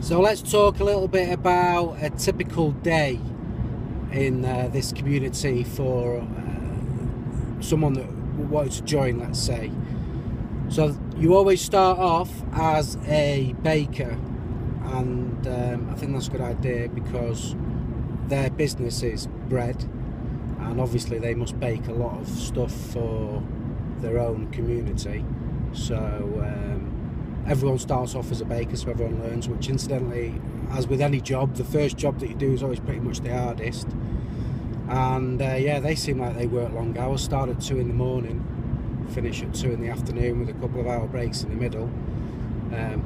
So let's talk a little bit about a typical day in this community for someone that wanted to join, let's say. So you always start off as a baker, and I think that's a good idea because their business is bread, and obviously they must bake a lot of stuff for their own community. So everyone starts off as a baker, so everyone learns, which incidentally, as with any job, the first job that you do is always pretty much the hardest. And yeah, they seem like they work long hours, start at 2 in the morning, finish at 2 in the afternoon with a couple of hour breaks in the middle.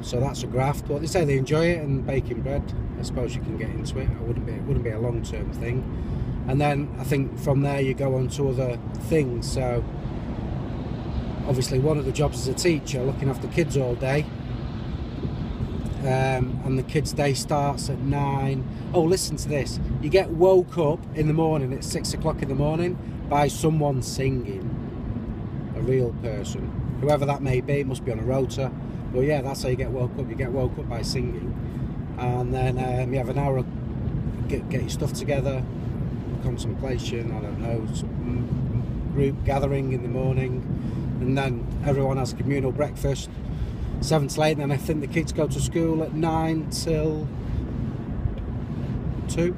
So that's a graft, but they say they enjoy it, and baking bread, I suppose you can get into it. It wouldn't be a long-term thing. And then I think from there you go on to other things. So obviously one of the jobs as a teacher, looking after kids all day, and the kids' day starts at 9. Oh, listen to this, you get woke up in the morning at 6 o'clock in the morning by someone singing, a real person, whoever that may be. It must be on a rota, but yeah, that's how you get woke up. You get woke up by singing, and then you have an hour of get your stuff together, contemplation, I don't know, some group gathering in the morning, and then everyone has communal breakfast 7 to 8, and then I think the kids go to school at 9 till 2.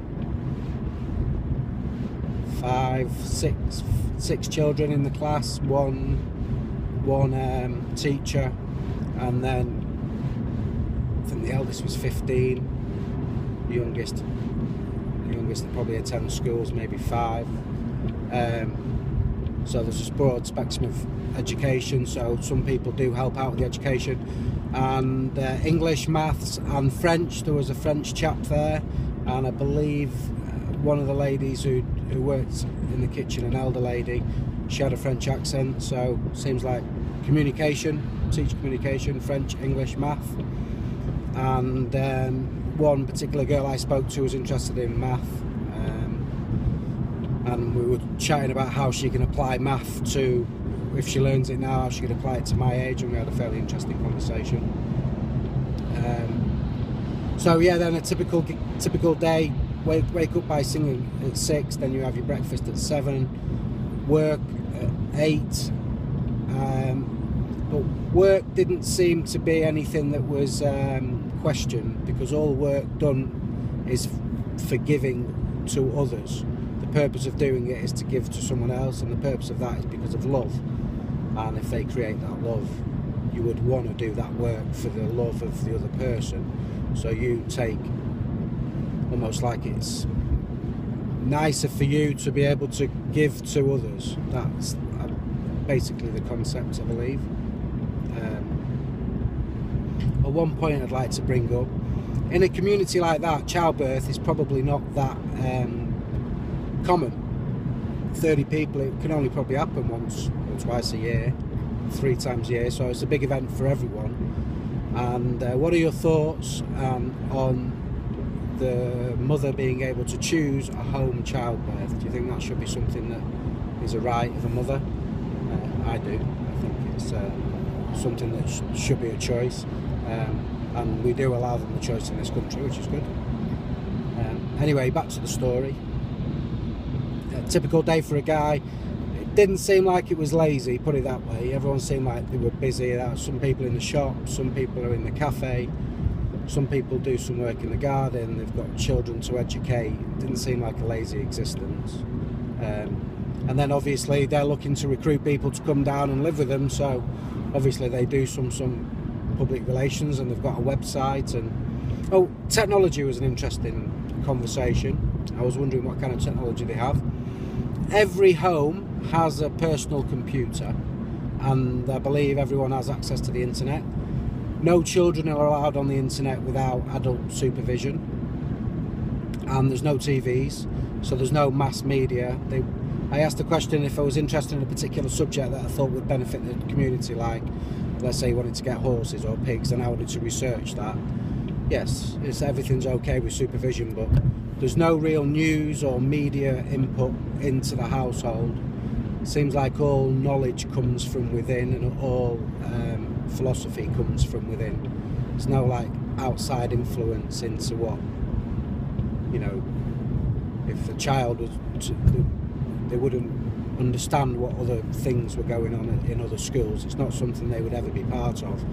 5, 6 children in the class, one teacher, and then I think the eldest was 15, the youngest probably attend schools, maybe 5. So there's this broad spectrum of education, so some people do help out with the education, and English, maths and French. There was a French chap there, and I believe one of the ladies who worked in the kitchen, an elder lady, she had a French accent, so seems like communication, teach communication, French, English, math. And one particular girl I spoke to was interested in math, and we were chatting about how she can apply math to, if she learns it now, how she can apply it to my age, and we had a fairly interesting conversation. So yeah, then a typical day, wake up by singing at 6, then you have your breakfast at 7, work at 8. But work didn't seem to be anything that was questioned, because all work done is for giving to others. The purpose of doing it is to give to someone else, and the purpose of that is because of love. And if they create that love, you would want to do that work for the love of the other person. So you take, almost like it's nicer for you to be able to give to others. That's basically the concept, I believe. At one point I'd like to bring up, in a community like that, childbirth is probably not that common. 30 people, it can only probably happen once or twice a year, 3 times a year, so it's a big event for everyone. And what are your thoughts on the mother being able to choose a home childbirth? Do you think that should be something that is a right of a mother? I do. I think it's something that should be a choice, and we do allow them the choice in this country, which is good. Anyway, back to the story. A typical day for a guy. It didn't seem like it was lazy, put it that way. Everyone seemed like they were busy. There were some people in the shop, some people are in the cafe, some people do some work in the garden, they've got children to educate. It didn't seem like a lazy existence. And then obviously they're looking to recruit people to come down and live with them, so obviously they do some public relations, and they've got a website. And oh, technology was an interesting conversation. I was wondering what kind of technology they have. Every home has a personal computer, and I believe everyone has access to the internet. No children are allowed on the internet without adult supervision, and there's no TVs, so there's no mass media. I asked the question if I was interested in a particular subject that I thought would benefit the community, like let's say you wanted to get horses or pigs, and I wanted to research that. Yes, everything's okay with supervision, but there's no real news or media input into the household. It seems like all knowledge comes from within, and all philosophy comes from within. There's no like outside influence into what, you know, if a child was they wouldn't understand what other things were going on in other schools. It's not something they would ever be part of.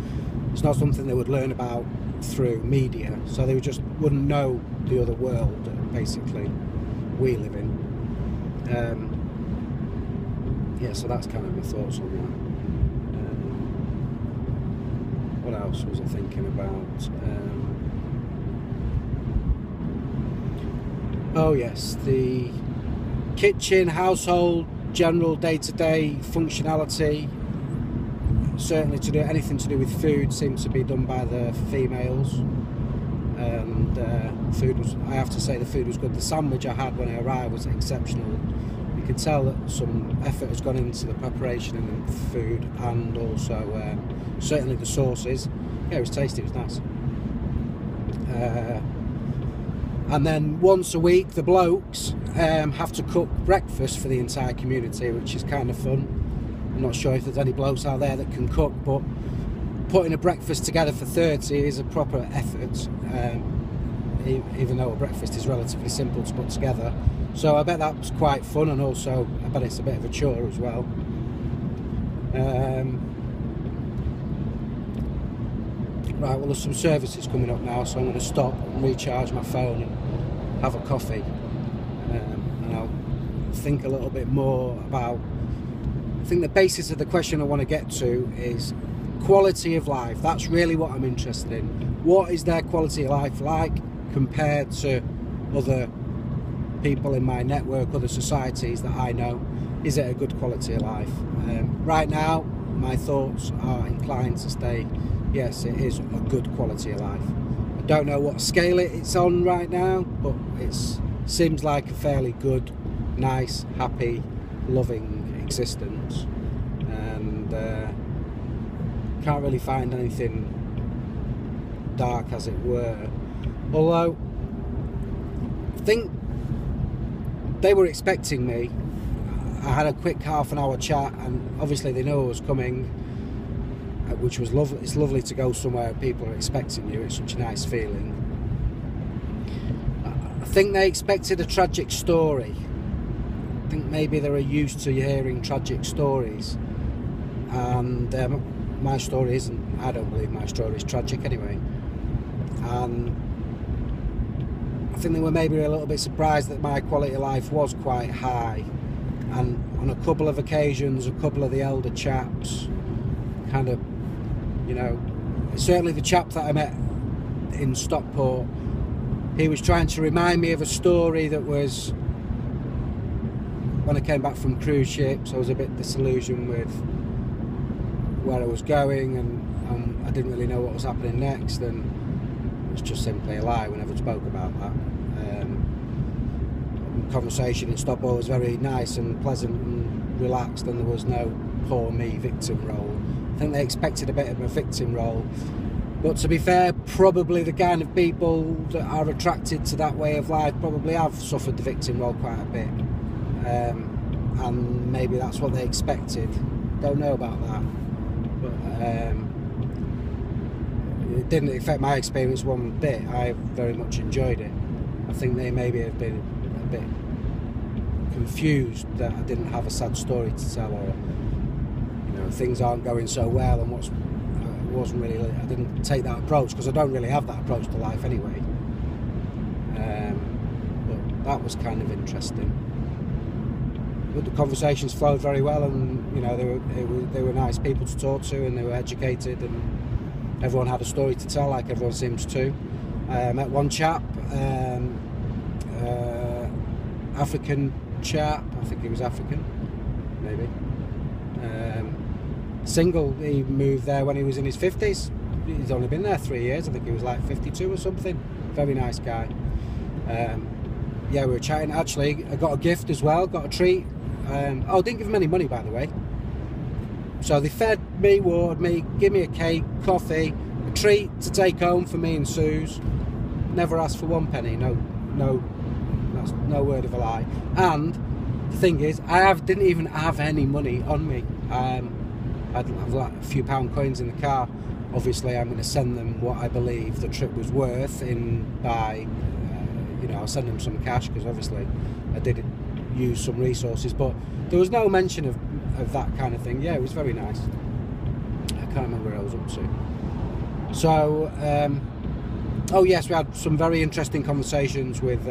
It's not something they would learn about through media, so they just wouldn't know the other world that basically we live in. Yeah, so that's kind of my thoughts on that. What else was I thinking about? Oh yes, the kitchen, household, general day-to-day functionality, certainly to do anything to do with food seems to be done by the females. And food was, I have to say, the food was good. The sandwich I had when I arrived was exceptional. You could tell that some effort has gone into the preparation of the food, and also certainly the sauces. Yeah, it was tasty, it was nice. And then once a week the blokes have to cook breakfast for the entire community, which is kind of fun. I'm not sure if there's any blokes out there that can cook, but putting a breakfast together for 30 is a proper effort, even though a breakfast is relatively simple to put together. So I bet that was quite fun, and also I bet it's a bit of a chore as well. Right, well, there's some services coming up now, so I'm going to stop and recharge my phone and have a coffee, and I'll think a little bit more about, I think the basis of the question I want to get to is quality of life. That's really what I'm interested in. What is their quality of life like compared to other people in my network, other societies that I know? Is it a good quality of life? Right now, my thoughts are inclined to say, yes, it is a good quality of life. I don't know what scale it's on right now, but it seems like a fairly good, nice, happy, loving existence. And can't really find anything dark, as it were. Although, I think they were expecting me. I had a quick half-an-hour chat, and obviously they know I was coming, which was lovely. It's lovely to go somewhere people are expecting you. It's such a nice feeling. I think they expected a tragic story. I think maybe they were used to hearing tragic stories, and my story isn't. I don't believe my story is tragic anyway. And I think they were maybe a little bit surprised that my quality of life was quite high. And on a couple of occasions, a couple of the elder chaps kind of, you know, certainly the chap that I met in Stockport, he was trying to remind me of a story that was, when I came back from cruise ships, I was a bit disillusioned with where I was going, and I didn't really know what was happening next, and it was just simply a lie. We never spoke about that. The conversation in Stockport was very nice and pleasant and relaxed, and there was no poor me victim role. I think they expected a bit of a victim role, but to be fair, probably the kind of people that are attracted to that way of life probably have suffered the victim role quite a bit, and maybe that's what they expected. Don't know about that, but it didn't affect my experience one bit. I very much enjoyed it. I think they maybe have been a bit confused that I didn't have a sad story to tell, or things aren't going so well, and I didn't take that approach, because I don't really have that approach to life anyway. But that was kind of interesting. But the conversations flowed very well, and they were nice people to talk to, and they were educated, and everyone had a story to tell, like everyone seems to. I met one chap, African chap, I think he was African, maybe. Single, he moved there when he was in his 50s. He's only been there 3 years, I think he was like 52 or something. Very nice guy. Yeah, we were chatting. Actually, I got a gift as well, got a treat. Didn't give him any money, by the way. So they fed me, watered me, give me a cake, coffee, a treat to take home for me and Suze. Never asked for 1 penny. No, that's no word of a lie. And the thing is, I didn't even have any money on me. I had like a few pound coins in the car. Obviously, I'm going to send them what I believe the trip was worth by, I'll send them some cash, because obviously I did use some resources, but there was no mention of that kind of thing. Yeah, it was very nice. I can't remember where I was up to. So, oh yes, we had some very interesting conversations with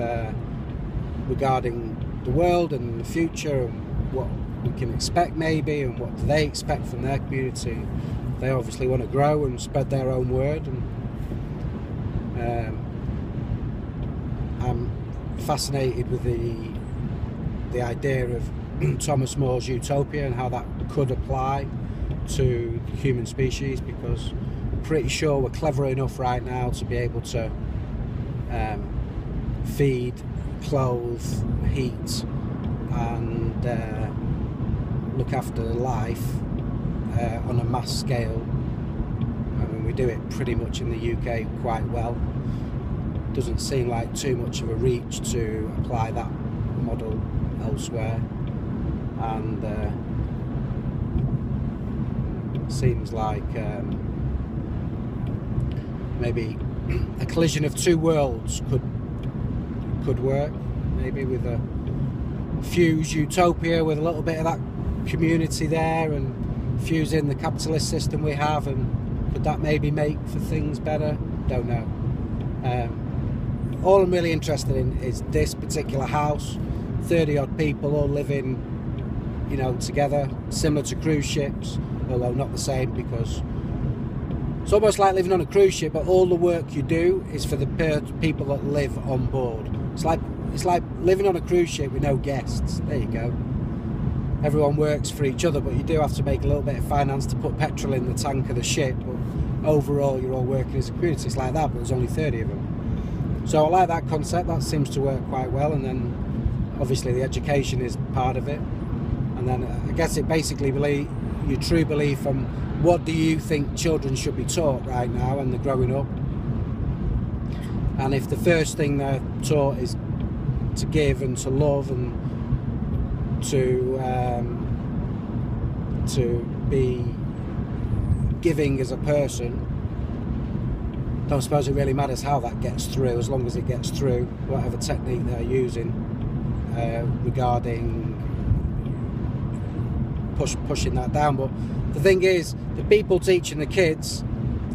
regarding the world and the future, and what we can expect maybe, and what do they expect from their community. They obviously want to grow and spread their own word, and I'm fascinated with the idea of Thomas More's utopia and how that could apply to the human species, because I'm pretty sure we're clever enough right now to be able to feed, clothe, heat, and look after life on a mass scale. I mean, we do it pretty much in the UK quite well. Doesn't seem like too much of a reach to apply that model elsewhere, and seems like maybe a collision of two worlds could work, maybe with a fuse utopia with a little bit of that community there, and fuse in the capitalist system we have, and could that maybe make for things better? Don't know. All I'm really interested in is this particular house, 30 odd people all living, together, similar to cruise ships, although not the same, because it's almost like living on a cruise ship, but all the work you do is for the people that live on board. It's like living on a cruise ship with no guests. There you go. Everyone works for each other, but you do have to make a little bit of finance to put petrol in the tank of the ship, but overall you're all working as a community. It's like that, but there's only 30 of them. So I like that concept. That seems to work quite well, and then obviously the education is part of it, and then I guess it basically your true belief on what do you think children should be taught right now when they're growing up, and if the first thing they're taught is to give and to love and to be giving as a person, don't suppose it really matters how that gets through, as long as it gets through, whatever technique they're using regarding pushing that down. But the thing is, the people teaching the kids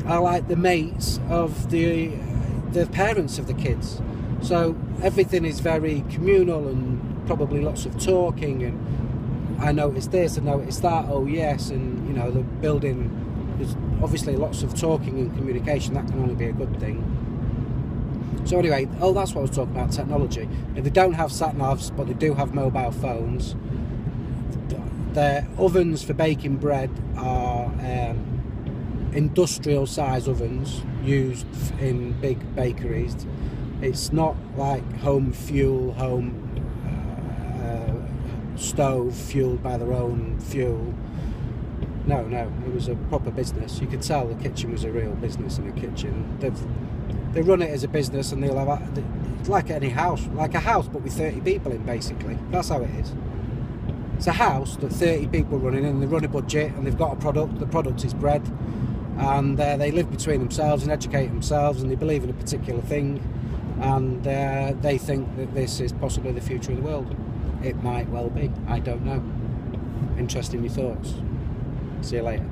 are like the mates of the parents of the kids, so everything is very communal and probably lots of talking, and I noticed this, I noticed that, oh yes, and the building, there's obviously lots of talking and communication. That can only be a good thing. So anyway, that's what I was talking about, technology. If they don't have sat-navs, but they do have mobile phones, their ovens for baking bread are industrial size ovens used in big bakeries. It's not like home stove fueled by their own fuel. No, it was a proper business. You could tell the kitchen was a real business in a kitchen. They run it as a business, and they'll have it's like any house, like a house but with 30 people in, basically. That's how it is. It's a house that 30 people run in, and they run a budget, and they've got a product. The product is bread, and they live between themselves and educate themselves, and they believe in a particular thing, and they think that this is possibly the future of the world. It might well be. I don't know. Interested in your thoughts? See you later.